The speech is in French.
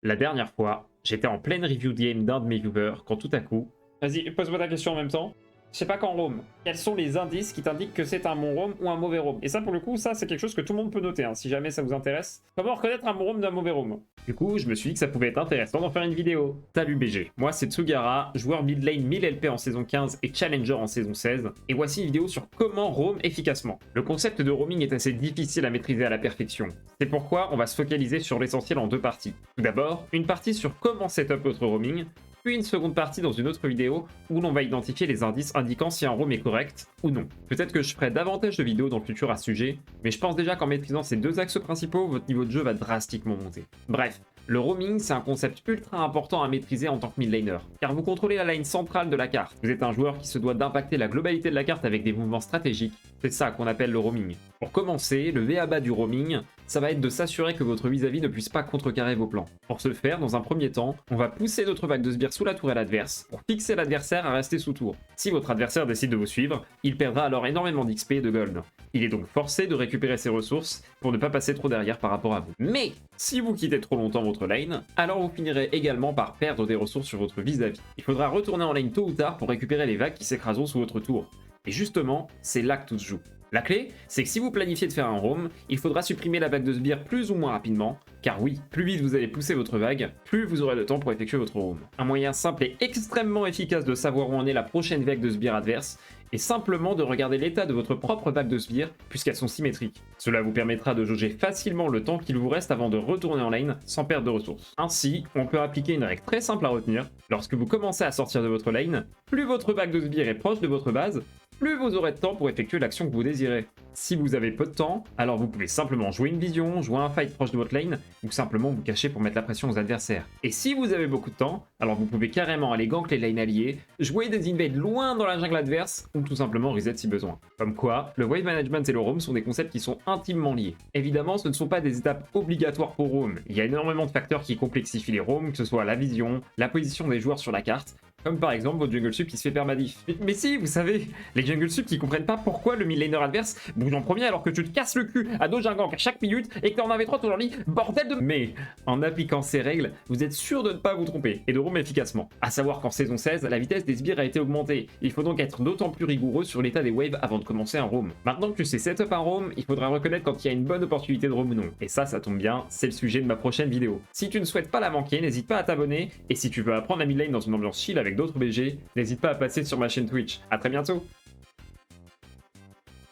La dernière fois, j'étais en pleine review de game d'un de mes viewers quand tout à coup... Vas-y, pose-moi ta question en même temps. Je sais pas qu'en roam, quels sont les indices qui t'indiquent que c'est un bon roam ou un mauvais roam? Et ça, pour le coup, ça, c'est quelque chose que tout le monde peut noter, hein, si jamais ça vous intéresse. Comment reconnaître un bon roam d'un mauvais roam? Du coup, je me suis dit que ça pouvait être intéressant d'en faire une vidéo. Salut BG, moi c'est Tsugara, joueur mid lane 1000 LP en saison 15 et challenger en saison 16, et voici une vidéo sur comment roam efficacement. Le concept de roaming est assez difficile à maîtriser à la perfection. C'est pourquoi on va se focaliser sur l'essentiel en deux parties. Tout d'abord, une partie sur comment setup votre roaming, puis une seconde partie dans une autre vidéo où l'on va identifier les indices indiquant si un roam est correct ou non. Peut-être que je ferai davantage de vidéos dans le futur à ce sujet, mais je pense déjà qu'en maîtrisant ces deux axes principaux, votre niveau de jeu va drastiquement monter. Bref, le roaming, c'est un concept ultra important à maîtriser en tant que mid laner, car vous contrôlez la lane centrale de la carte. Vous êtes un joueur qui se doit d'impacter la globalité de la carte avec des mouvements stratégiques, c'est ça qu'on appelle le roaming. Pour commencer, le V.A.B.A. du roaming, ça va être de s'assurer que votre vis-à-vis ne puisse pas contrecarrer vos plans. Pour ce faire, dans un premier temps, on va pousser notre vague de sbires sous la tourelle adverse pour fixer l'adversaire à rester sous tour. Si votre adversaire décide de vous suivre, il perdra alors énormément d'XP et de gold. Il est donc forcé de récupérer ses ressources pour ne pas passer trop derrière par rapport à vous. Mais si vous quittez trop longtemps votre lane, alors vous finirez également par perdre des ressources sur votre vis-à-vis. Il faudra retourner en lane tôt ou tard pour récupérer les vagues qui s'écraseront sous votre tour. Et justement, c'est là que tout se joue. La clé, c'est que si vous planifiez de faire un roam, il faudra supprimer la vague de sbires plus ou moins rapidement, car oui, plus vite vous allez pousser votre vague, plus vous aurez le temps pour effectuer votre roam. Un moyen simple et extrêmement efficace de savoir où en est la prochaine vague de sbires adverse, est simplement de regarder l'état de votre propre vague de sbires, puisqu'elles sont symétriques. Cela vous permettra de jauger facilement le temps qu'il vous reste avant de retourner en lane sans perdre de ressources. Ainsi, on peut appliquer une règle très simple à retenir. Lorsque vous commencez à sortir de votre lane, plus votre vague de sbires est proche de votre base, plus vous aurez de temps pour effectuer l'action que vous désirez. Si vous avez peu de temps, alors vous pouvez simplement jouer une vision, jouer un fight proche de votre lane, ou simplement vous cacher pour mettre la pression aux adversaires. Et si vous avez beaucoup de temps, alors vous pouvez carrément aller gank les lanes alliés, jouer des invades loin dans la jungle adverse, ou tout simplement reset si besoin. Comme quoi, le wave management et le roam sont des concepts qui sont intimement liés. Évidemment, ce ne sont pas des étapes obligatoires pour roam, il y a énormément de facteurs qui complexifient les roams, que ce soit la vision, la position des joueurs sur la carte, comme par exemple votre jungle sup qui se fait permadif. Mais si, vous savez, les jungle sup qui comprennent pas pourquoi le mid laner adverse bouge en premier alors que tu te casses le cul à dos un gank à chaque minute et que t'es en AV3 tout leur lit, bordel de... Mais en appliquant ces règles, vous êtes sûr de ne pas vous tromper et de roam efficacement. A savoir qu'en saison 16, la vitesse des sbires a été augmentée. Il faut donc être d'autant plus rigoureux sur l'état des waves avant de commencer un roam. Maintenant que tu sais setup un roam, il faudra reconnaître quand il y a une bonne opportunité de roam ou non. Et ça tombe bien, c'est le sujet de ma prochaine vidéo. Si tu ne souhaites pas la manquer, n'hésite pas à t'abonner et si tu veux apprendre la mid lane dans une ambiance chill avec d'autres BG, n'hésite pas à passer sur ma chaîne Twitch. A très bientôt.